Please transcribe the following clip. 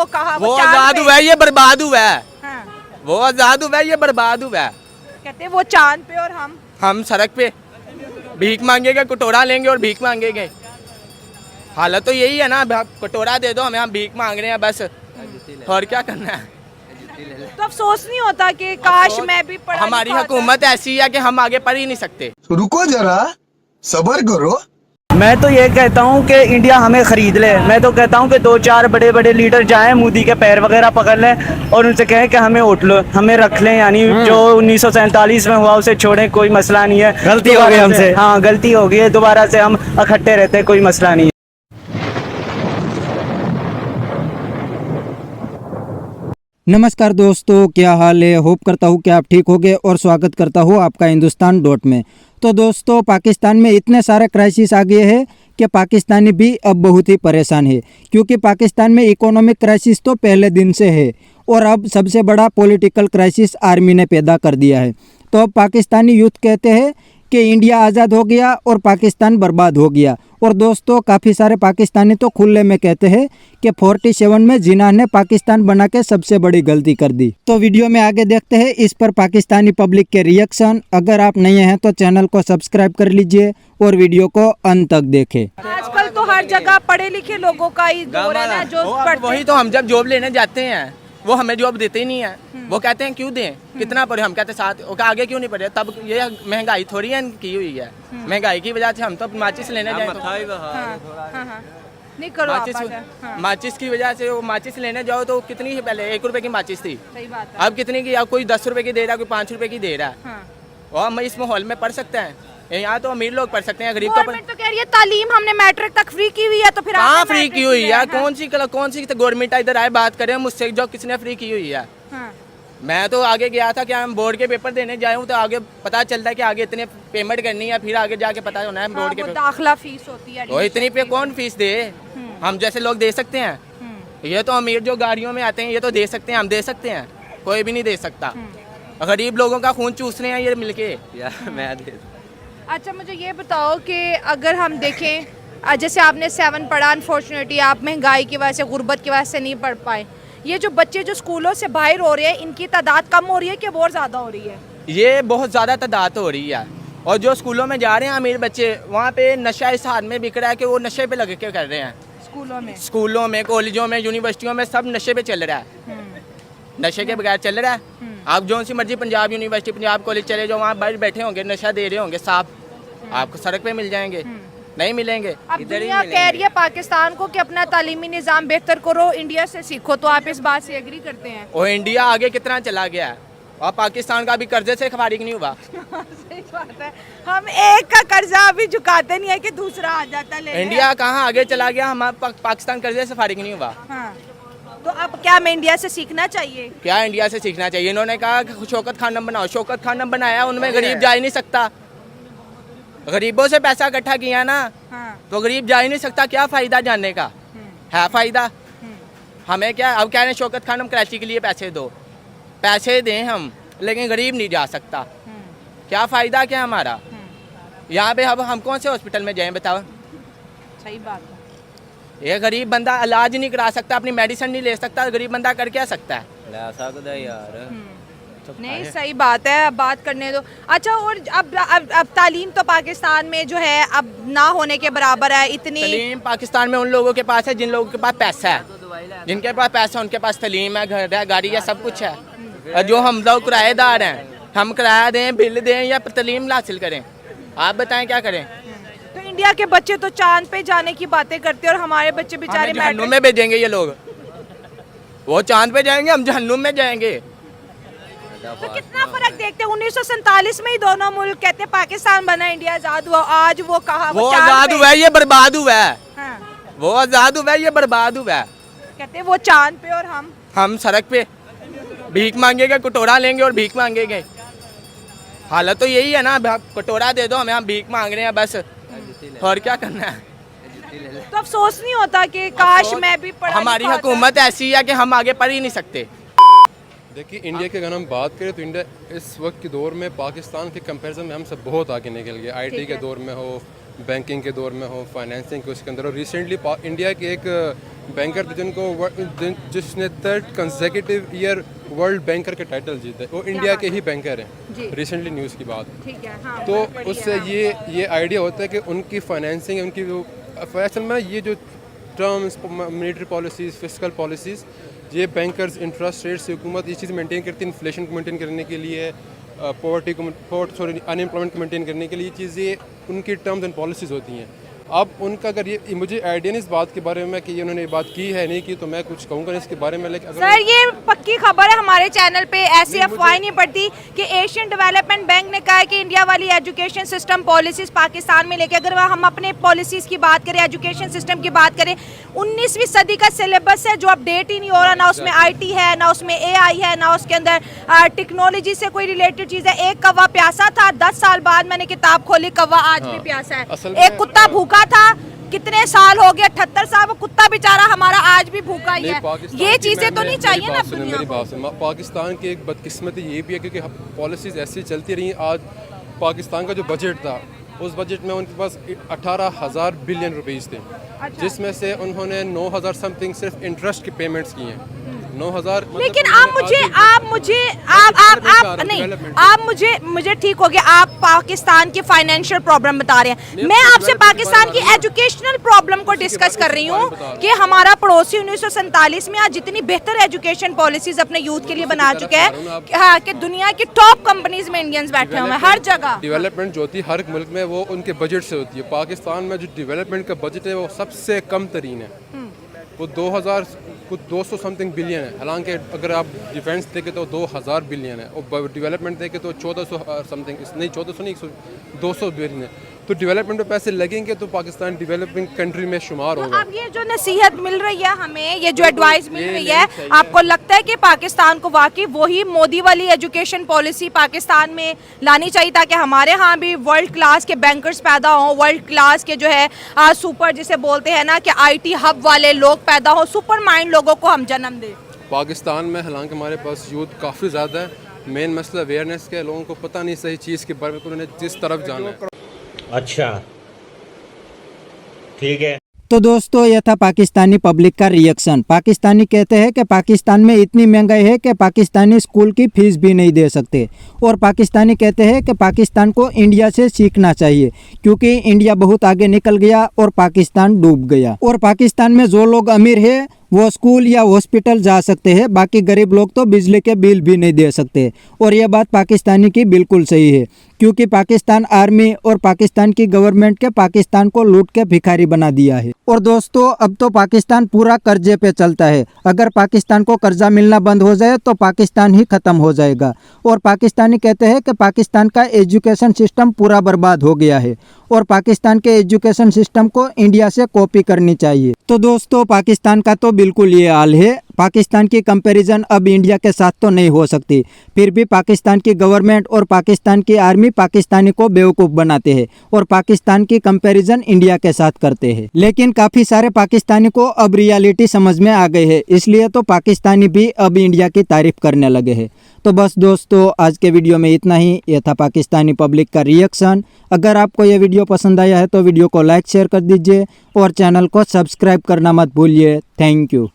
कहा वो आजाद हुआ है, ये बर्बाद हुआ है। हाँ। वो आजाद हुआ है, ये बर्बाद हुआ है। कहते वो चांद पे और हम सड़क पे भीख मांगेंगे, कटोरा लेंगे और भीख मांगेंगे। हालत तो यही है ना, कटोरा दे दो हमें, हम भीख मांग रहे हैं बस, और क्या करना है। तो अफसोस नहीं होता कि काश मैं भी पढ़ा हमारी लिखा होता? हुकूमत ऐसी है कि हम आगे पढ़ ही नहीं सकते। रुको जरा, सबर करो। मैं तो ये कहता हूँ कि इंडिया हमें खरीद ले। मैं तो कहता हूँ कि 2-4 बड़े बड़े लीडर जाएं, मोदी के पैर वगैरह पकड़ लें और उनसे कहें कि हमें वोट लो, हमें रख लें। यानी जो 1947 में हुआ उसे छोड़ें, कोई मसला नहीं है। गलती हो गई हमसे। हाँ, गलती हो गई है, दोबारा से हम इकट्ठे रहते हैं, कोई मसला नहीं है। नमस्कार दोस्तों, क्या हाल है। होप करता हूँ कि आप ठीक होंगे और स्वागत करता हूँ आपका हिंदुस्तान डॉट में। तो दोस्तों, पाकिस्तान में इतने सारे क्राइसिस आ गए हैं कि पाकिस्तानी भी अब बहुत ही परेशान है, क्योंकि पाकिस्तान में इकोनॉमिक क्राइसिस तो पहले दिन से है और अब सबसे बड़ा पॉलिटिकल क्राइसिस आर्मी ने पैदा कर दिया है। तो अब पाकिस्तानी यूथ कहते हैं कि इंडिया आज़ाद हो गया और पाकिस्तान बर्बाद हो गया। और दोस्तों, काफ़ी सारे पाकिस्तानी तो खुले में कहते हैं कि 47 में जिन्ना ने पाकिस्तान बना के सबसे बड़ी गलती कर दी। तो वीडियो में आगे देखते हैं इस पर पाकिस्तानी पब्लिक के रिएक्शन। अगर आप नए हैं तो चैनल को सब्सक्राइब कर लीजिए और वीडियो को अंत तक देखें। आजकल तो हर जगह पढ़े लिखे लोगों का ही दौर है ना, जो पढ़ते वही तो, हम जब जॉब लेने जाते हैं वो हमें जॉब देते ही नहीं है। वो कहते हैं क्यों दें, कितना पढ़े, हम कहते हैं साथ, वो आगे क्यों नहीं पढ़े। तब ये महंगाई थोड़ी है की हुई है, महंगाई की वजह से हम तो माचिस लेने जाए तो नहीं करो आप माचिस, आजा। हाँ। माचिस की वजह से वो माचिस लेने जाओ तो कितनी ही, पहले 1 रुपए की माचिस थी, सही बात है। अब कितनी की, अब कोई 10 रुपए की दे रहा है, कोई 5 रुपए की दे रहा है। हाँ। और हम इस माहौल में पढ़ सकते हैं। यहाँ तो अमीर लोग पढ़ सकते हैं, गरीब तो गवर्नमेंट तो कह रही है तालीम हमने मैट्रिक तक फ्री की हुई है, तो फिर कहाँ आपने फ्री मैट्रिक की हुई है। हाँ। कौन सी गवर्नमेंट इधर आए बात करें मुझसे, जो किसने फ्री की हुई है। हाँ। मैं तो आगे गया था कि हम बोर्ड के पेपर देने जाए हूँ, तो आगे पता चलता है कि आगे इतने पेमेंट करनी है, फिर आगे जाके पता होना है बोर्ड के वो पेपर। दाखिला फीस होती है, तो इतनी पे कौन फीस दे, हम जैसे लोग दे सकते हैं। ये तो अमीर जो गाड़ियों में आते हैं ये तो दे सकते हैं, हम दे सकते हैं, कोई भी नहीं दे सकता। गरीब लोगों का खून चूस रहे हैं ये मिलके। मैं दे। अच्छा, मुझे ये बताओ कि अगर हम देखें, जैसे आपने 7 पढ़ा, अनफॉर्चुनेटली आप महंगाई की वजह से, गुर्बत की वजह से नहीं पढ़ पाए। ये जो बच्चे जो स्कूलों से बाहर हो रहे हैं, इनकी तादाद कम हो रही है कि और ज़्यादा हो रही है? ये बहुत ज़्यादा तादाद हो रही है। और जो स्कूलों में जा रहे हैं अमीर बच्चे, वहाँ पे नशा इस हाथ में बिक रहा है कि वो नशे पे लग के कर रहे हैं। स्कूलों में, कॉलेजों में, यूनिवर्सिटियों में सब नशे पे चल रहा है, नशे के बगैर चल रहा है। आप जो सी मर्जी पंजाब यूनिवर्सिटी, पंजाब कॉलेज चले जाओ, वहाँ बाहर बैठे होंगे, नशा दे रहे होंगे साहब, आपको सड़क पे मिल जाएंगे, नहीं मिलेंगे। अब दुनिया कह रही है पाकिस्तान को कि अपना तालीमी निज़ाम बेहतर करो, इंडिया से सीखो, तो आप इस बात से एग्री करते हैं? और इंडिया आगे कितना चला गया है और पाकिस्तान का भी कर्जे से फारिग नहीं हुआ। सही बात है, हम एक का कर्जा अभी चुकाते नहीं है कि दूसरा आ जाता है। इंडिया कहाँ आगे चला गया, हमारा पाकिस्तान कर्जे से फारिग नहीं हुआ। हाँ। तो अब क्या हमें इंडिया से सीखना चाहिए? क्या इंडिया से सीखना चाहिए? इन्होंने कहा कि शौकत खानम बनाओ, शौकत खानम बनाया, उनमें गरीब जा ही नहीं सकता। गरीबों से पैसा इकट्ठा किया ना, हाँ। तो गरीब जा ही नहीं सकता। क्या फायदा जानने का है? फायदा हमें क्या? अब कह रहे हैं शौकत खानम कराची के लिए पैसे दो, पैसे दें हम, लेकिन गरीब नहीं जा सकता। क्या फायदा क्या हमारा? यहाँ पे अब हम कौन से हॉस्पिटल में जाएं बताओ? सही बात है। ये गरीब बंदा इलाज नहीं करा सकता, अपनी मेडिसिन नहीं ले सकता, गरीब बंदा कर क्या सकता है? ले सकता है यार। नहीं, सही बात है, अब बात करने दो। अच्छा, और अब तालीम तो पाकिस्तान में जो है अब ना होने के बराबर है। इतनी तलीम पाकिस्तान में उन लोगों के पास है जिन लोगों के पास पैसा है, जिनके पास पैसा उनके पास तलीम है, घर है, गाड़ी है, सब कुछ है। और जो हम लोग किराएदार हैं, हम किराया दें, बिल दें या तलीम हासिल करें, आप बताएं क्या करें? तो इंडिया के बच्चे तो चांद पे जाने की बातें करते हैं और हमारे बच्चे बेचारे जहन्नुम में भेजेंगे ये लोग। वो चांद पे जाएंगे, हम जहन्नुम में जाएंगे। तो कितना फर्क देखते हैं? 1947 में ही दोनों मुल्क कहते हैं पाकिस्तान बना, इंडिया आजाद हुआ, आज वो कहा वो आजाद हुआ है, ये बर्बाद हुआ है। हाँ। वो आजाद हुआ है, ये बर्बाद हुआ है। कहते हैं वो चांद पे और हम सड़क पे भीख मांगेंगे, कटोरा लेंगे और भीख मांगेंगे। हालत तो यही है ना, कटोरा दे दो हमें, हम भीख मांग रहे हैं बस, और क्या करना है। तो अफसोस नहीं होता कि काश मैं भी पढ़ा हमारी लिखा होता? हुकूमत ऐसी है कि हम आगे पढ़ ही नहीं सकते। देखिए, इंडिया की अगर हम बात करें तो इंडिया इस वक्त के दौर में पाकिस्तान के कंपैरिजन में हम सब बहुत आगे निकल गए। आईटी के दौर में हो, बैंकिंग के दौर में हो, फाइनेंसिंग के उसके अंदर। और रिसेंटली इंडिया के एक बैंकर थे जिसने 3rd consecutive year world banker के टाइटल जीते, वो इंडिया के ही बैंकर हैं, रिसेंटली न्यूज़ की बात। ठीक है, हाँ, तो उससे ये आइडिया होता है कि उनकी फाइनेंसिंग, उनकी वो असल में ये जो terms, monetary policies, fiscal policies, ये बैंकर्स, इंटरेस्ट रेट्स, हुकूमत ये चीज़ मेंटेन करती है, इन्फ्लेशन को मेंटेन करने के लिए, अनएम्प्लॉयमेंट को मेंटेन करने के लिए चीज़ें उनकी टर्म्स एंड पॉलिसीज़ होती हैं। अब उनका अगर ये मुझे आइडिया नहीं इस बात के बारे में कि ये उन्होंने ये बात की है नहीं की, तो मैं कुछ कहूँगा नहीं इसके बारे में। लेकिन सर ये पक्की खबर है, हमारे चैनल पे ऐसी अफवाह नहीं पड़ती कि एशियन डेवलपमेंट बैंक ने कहा है कि इंडिया वाली एजुकेशन सिस्टम पॉलिसीज पाकिस्तान में लेके, अगर हम अपने पॉलिसीज की बात करें, एजुकेशन सिस्टम की बात करें, 19वीं सदी का सिलेबस है जो अपडेट ही नहीं हो रहा, ना उसमें IT है, ना उसमें AI है, ना उसके अंदर टेक्नोलॉजी से कोई रिलेटेड चीज़ है। एक कौवा प्यासा था, 10 साल बाद मैंने किताब खोली, कौवा आज भी प्यासा है। एक कुत्ता भूखा था, कितने साल हो गए, 78 साल, वो कुत्ता बेचारा हमारा आज भी भूखा ही है। ये चीजें तो नहीं चाहिए ना दुनिया को। पाकिस्तान की एक बदकिस्मती ये भी है क्योंकि पॉलिसीज ऐसी चलती रही। आज पाकिस्तान का जो बजट था, उस बजट में उनके पास 18,000 बिलियन रुपीस थे, जिसमें से उन्होंने 9,000 समथिंग सिर्फ इंटरेस्ट की पेमेंट्स की हैं। 9,000। लेकिन मुझे ठीक हो गया, आप पाकिस्तान की फाइनेंशियल प्रॉब्लम बता रहे हैं, मैं आपसे पाकिस्तान की एजुकेशनल प्रॉब्लम को डिस्कस कर रही हूँ कि हमारा पड़ोसी 1947 में आज जितनी बेहतर एजुकेशन पॉलिसीज अपने यूथ के लिए बना चुके हैं कि दुनिया की टॉप कंपनीज में इंडियंस बैठे हुए हैं हर जगह। डेवलपमेंट जो होती है हर मुल्क में वो उनके बजट से होती है। पाकिस्तान में जो डेवलपमेंट का बजट है वो सबसे कम तरीन है, वो 200 समथिंग बिलियन है। हालांकि अगर आप डिफेंस देखें तो 2000 बिलियन है, और डेवलपमेंट देखें तो 1400 समथिंग, नहीं 1400 नहीं 200 बिलियन है। तो डेवलपमेंट में पैसे लगेंगे तो पाकिस्तान डेवलपिंग कंट्री में शुमार होगा। अब ये जो नसीहत मिल रही है हमें, ये जो एडवाइस मिल रही है, आपको लगता है कि पाकिस्तान को वाकई वही मोदी वाली एजुकेशन पॉलिसी पाकिस्तान में लानी चाहिए ताकि हमारे यहाँ भी वर्ल्ड क्लास के बैंकर्स पैदा हों, वर्ल्ड क्लास के जो है सुपर जिसे बोलते हैं ना कि IT हब वाले लोग पैदा हों, सुपर माइंड लोगों को हम जन्म दें? पाकिस्तान में हालांकि हमारे पास यूथ काफ़ी ज़्यादा है, मेन मसला अवेयरनेस के, लोगों को पता नहीं सही चीज़ के बारे में, उन्होंने जिस तरफ जाना है। अच्छा ठीक है। तो दोस्तों यह था पाकिस्तानी पब्लिक का रिएक्शन। पाकिस्तानी कहते हैं कि पाकिस्तान में इतनी महंगाई है कि पाकिस्तानी स्कूल की फीस भी नहीं दे सकते, और पाकिस्तानी कहते हैं कि पाकिस्तान को इंडिया से सीखना चाहिए क्योंकि इंडिया बहुत आगे निकल गया और पाकिस्तान डूब गया। और पाकिस्तान में जो लोग अमीर है वो स्कूल या हॉस्पिटल जा सकते हैं, बाकी गरीब लोग तो बिजली के बिल भी नहीं दे सकते। और यह बात पाकिस्तानी की बिल्कुल सही है क्योंकि पाकिस्तान आर्मी और पाकिस्तान की गवर्नमेंट के पाकिस्तान को लूट के भिखारी बना दिया है। और दोस्तों अब तो पाकिस्तान पूरा कर्जे पे चलता है, अगर पाकिस्तान को कर्जा मिलना बंद हो जाए तो पाकिस्तान ही खत्म हो जाएगा। और पाकिस्तानी कहते हैं कि पाकिस्तान का एजुकेशन सिस्टम पूरा बर्बाद हो गया है और पाकिस्तान के एजुकेशन सिस्टम को इंडिया से कॉपी करनी चाहिए। तो दोस्तों पाकिस्तान का तो बिल्कुल ये हाल है। पाकिस्तान की कंपैरिजन अब इंडिया के साथ तो नहीं हो सकती, फिर भी पाकिस्तान की गवर्नमेंट और पाकिस्तान की आर्मी पाकिस्तानी को बेवकूफ़ बनाते हैं और पाकिस्तान की कंपैरिजन इंडिया के साथ करते हैं। लेकिन काफ़ी सारे पाकिस्तानी को अब रियलिटी समझ में आ गई है, इसलिए तो पाकिस्तानी भी अब इंडिया की तारीफ करने लगे हैं। तो बस दोस्तों आज के वीडियो में इतना ही। यह था पाकिस्तानी पब्लिक का रिएक्शन। अगर आपको यह वीडियो पसंद आया है तो वीडियो को लाइक शेयर कर दीजिए और चैनल को सब्सक्राइब करना मत भूलिए। Thank you.